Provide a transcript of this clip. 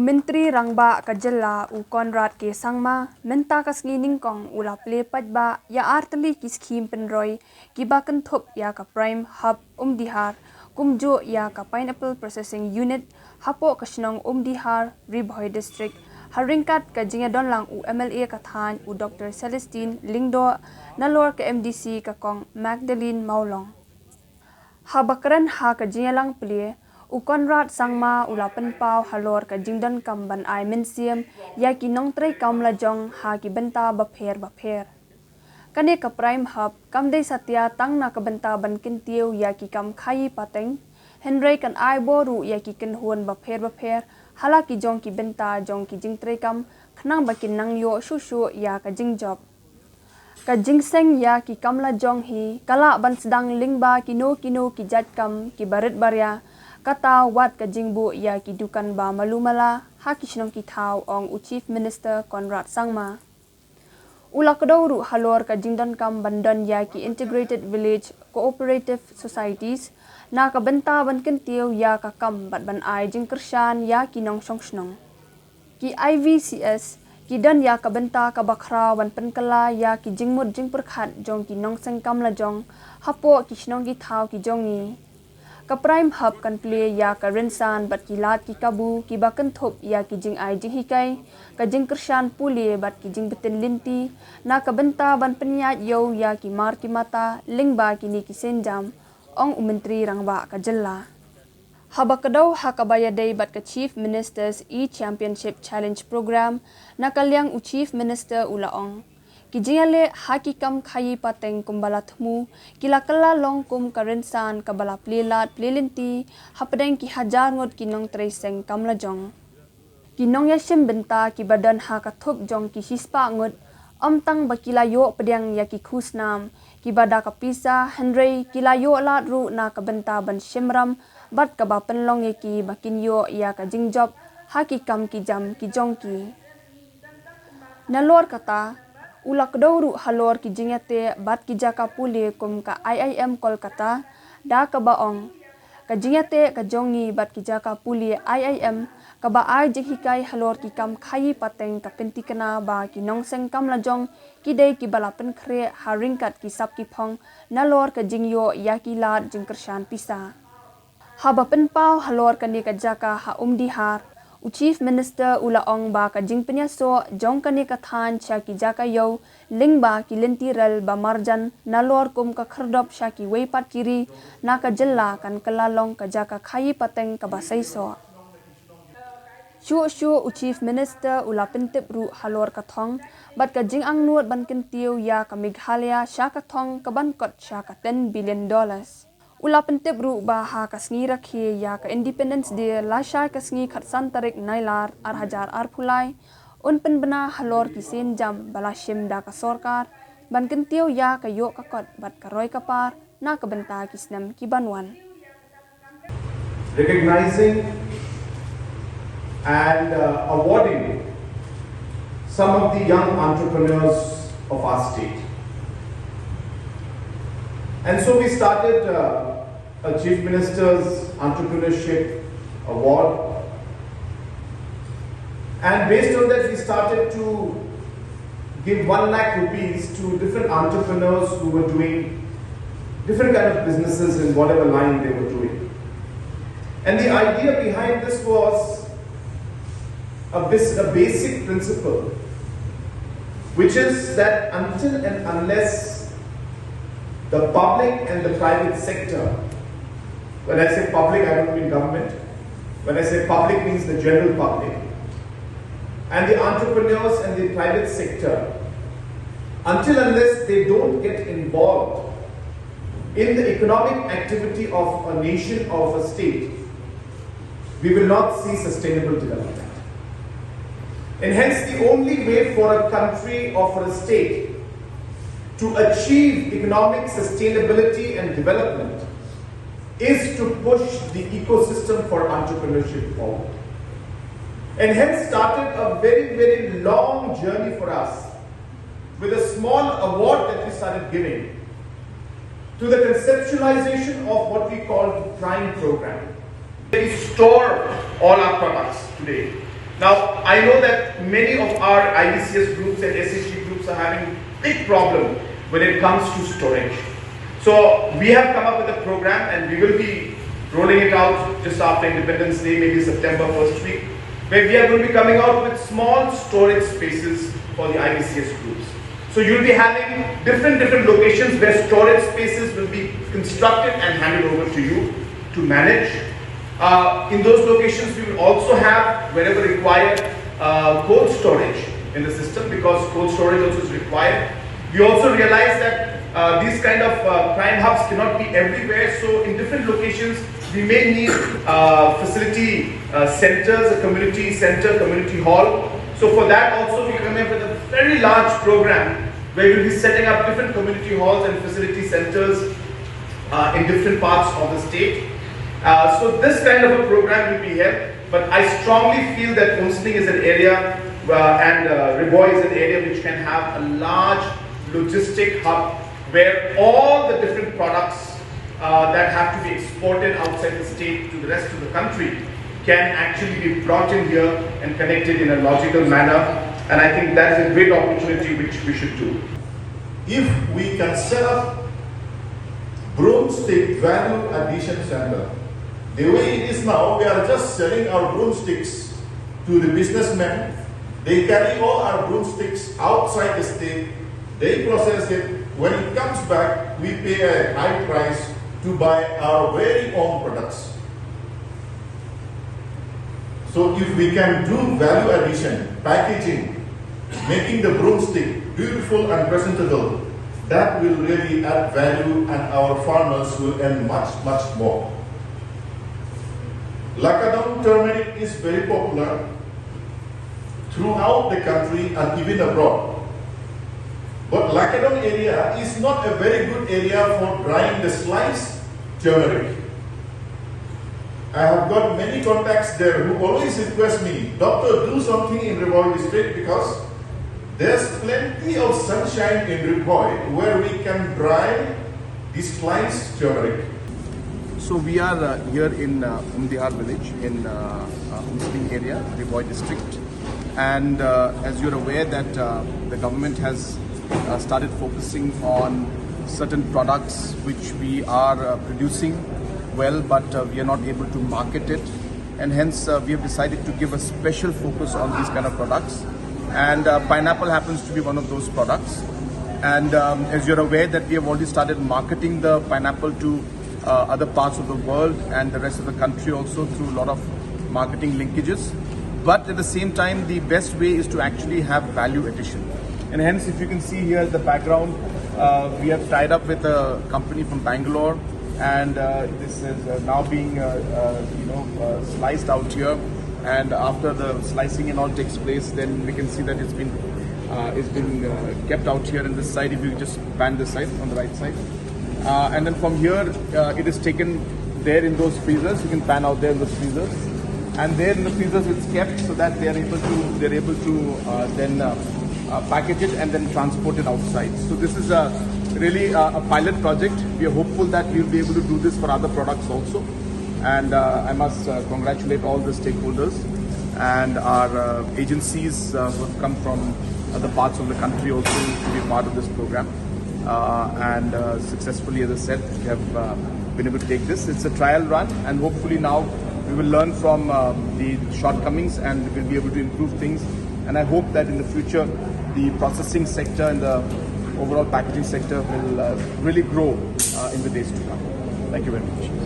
Menteri Rangba Kajella u Konrad ke Sangma menta kasngi ningkong ula ple padba ya arteli ki skim penroi ki bakan thop ya ka prime hub Umdihar kumjo ya ka pineapple processing unit hapo kasnong Umdihar Ribhoi district haringkat ka jinga donlang u MLA ka than u Dr. Celestine Lingdo nalor ka MDC ka kong Magdalene Maulong habakran ha ka jinga lang ple u Konrad Sangma ula penpau halor ka jingdan kamban ai mensiam ya ki nong trei kam la jong ha ki benta bapher kane ka prime hub kam dei satya tang na ka benta ban kintiu ya ki kam khai pateng henry kan ai boru ya ki ken huan bapher hala ki jong ki benta jong ki jing trei kam khnang bakin nang yo shu ya ka jing job ka jingseng ya ki kamla jong hi kala ban sedang lingba kino ki jat kam ki barit barya kata wat ka jingbu ya ki dukan ba malumala ha ki shnong ki thau ong u chief minister Konrad Sangma ula kadawru halor ka jingdan kam bandan ya ki integrated village cooperative societies na ka benta ban kentiu ya ka kam bat ban ai jing kershan ya ki nong shnong ki IVCS ki dan ya ka benta ka bakra ban penkala ya ki jingmut jing perkhat jong ki nong seng kam la jong hapo ki shnong ki thau ki jong ni ka prime hub kan play ya ka rensan bat ki lat ki kabu ki bakan thop ya ki jing ai jing hikai ka jing kershan puli bat ki jing beten linti na ka benta ban penyat yo ya ki mar ki mata lingba ki ni ki senjam ong Menteri Rangba Kajella habakadaw hakabaya day bat ka chief ministers championship challenge program na kalyang u chief minister ulaong kijingale hakikam khayi pateng kumbala thmu kilakala longkum karensan kabala plelat plelinti hapadeng ki hajar ngot kinong treseng kamla jong kinong yashim benta ki badan ha ka thup jong ki hispa ngot amtang bakilayo pedang ya ki khusnam ki bada ka pisa henry kilayo lat ru na ka benta ban shimram bat ka ba penlong ye ki bakinyo ya ka jingjob hakikam ki jam ki jong ki nalor kata ulak dawru halor ki jingate bat ki jaka puli kum ka IIM Kolkata da ka baong ka jingate ka jongi bat ki jaka puli IIM ka ba ai jinghikai halor ki kam khai pateng ka pentikana ba ki nongseng kam la jong ki dei ki balapen khre haringkat ki sap ki phong nalor ka jingyo ya ki lat jingkershan pisa haba penpau halor ka ni ka jaka ha Umdihar u chief minister ulaong ba ka jing penyaso jong kani ka than cha ki jaka yo lingba ki lentiral ba marjan nalor kum ka khardop sha ki weipat kiri na ka jella kan kalalong ka jaka khai pateng ka basaiso shu u chief minister ula pentip ru halor ka thong bat ka jing ang nuot ban kentiu ya ka Meghalaya sha ka thong ka ban kot sha ka $10 billion ula pentip ru ba ha kasngi rakhi ya ka independence day la sha kasngi khatsan tarik nailar hajar Plie un pen bena halor ki sen jam balashim da ka sarkar ban kentiu ya ka yo ka kot bat ka roi ka par na ka benta ki snam ki banwan recognizing and awarding some of the young entrepreneurs of our state. And so we started a Chief Minister's Entrepreneurship Award. And based on that, we started to give 1 lakh rupees to different entrepreneurs who were doing different kind of businesses in whatever line they were doing. And the idea behind this was a basic principle, which is that until and unless the public and the private sector, when I say public, I don't mean government, when I say public means the general public, and the entrepreneurs and the private sector, until unless they don't get involved in the economic activity of a nation or of a state, we will not see sustainable development. And hence the only way for a country or for a state to achieve economic sustainability and development is to push the ecosystem for entrepreneurship forward. And hence started a very, very long journey for us with a small award that we started giving to the conceptualization of what we call the Prime program. We store all our products today. Now, I know that many of our IBCS groups and SHG groups are having big problem when it comes to storage. So we have come up with a program and we will be rolling it out just after Independence Day, maybe September first week, where we are going to be coming out with small storage spaces for the IBCS groups. So you'll be having different locations where storage spaces will be constructed and handed over to you to manage. In those locations, we will also have, wherever required, cold storage in the system, because cold storage also is required. We also realize that these kind of crime hubs cannot be everywhere, so in different locations, we may need facility centers, a community center, community hall. So for that also, we come up with a very large program where we'll be setting up different community halls and facility centers in different parts of the state. So this kind of a program will be held, but I strongly feel that Umdihar is an area and Ribhoi is an area which can have a large logistic hub where all the different products that have to be exported outside the state to the rest of the country can actually be brought in here and connected in a logical manner. And I think that is a great opportunity which we should do. If we can set up broomstick value addition center, the way it is now, we are just selling our broomsticks to the businessmen. They carry all our broomsticks outside the state, they process it. When it comes back, we pay a high price to buy our very own products. So if we can do value addition, packaging, making the broomstick beautiful and presentable, that will really add value and our farmers will earn much more. Lakadong turmeric is very popular throughout the country and even abroad. But Lakadong area is not a very good area for drying the sliced turmeric. I have got many contacts there who always request me, doctor, do something in Ribhoi district, because there's plenty of sunshine in Ribhoi where we can dry the sliced turmeric. So we are here in Umdihar village in Umdihar area, Ribhoi district, and as you're aware that the government has started focusing on certain products which we are producing well, but we are not able to market it, and hence we have decided to give a special focus on these kind of products, and pineapple happens to be one of those products. And as you're aware that we have already started marketing the pineapple to other parts of the world and the rest of the country also through a lot of marketing linkages. But at the same time, the best way is to actually have value addition. And hence, if you can see here in the background, we have tied up with a company from Bangalore, and this is now being sliced out here. And after the slicing and all takes place, then we can see that it's been kept out here in this side. If you just pan this side on the right side. And then from here, it is taken there in those freezers. You can pan out there in those freezers, and there in the freezers it's kept so that they're able to then package it and then transport it outside. So this is really a pilot project. We are hopeful that we'll be able to do this for other products also. And I must congratulate all the stakeholders and our agencies who have come from other parts of the country also to be part of this program. And successfully, as I said, we have been able to take this. It's a trial run, and hopefully now we will learn from the shortcomings and we'll be able to improve things. And I hope that in the future, the processing sector and the overall packaging sector will really grow in the days to come. Thank you very much.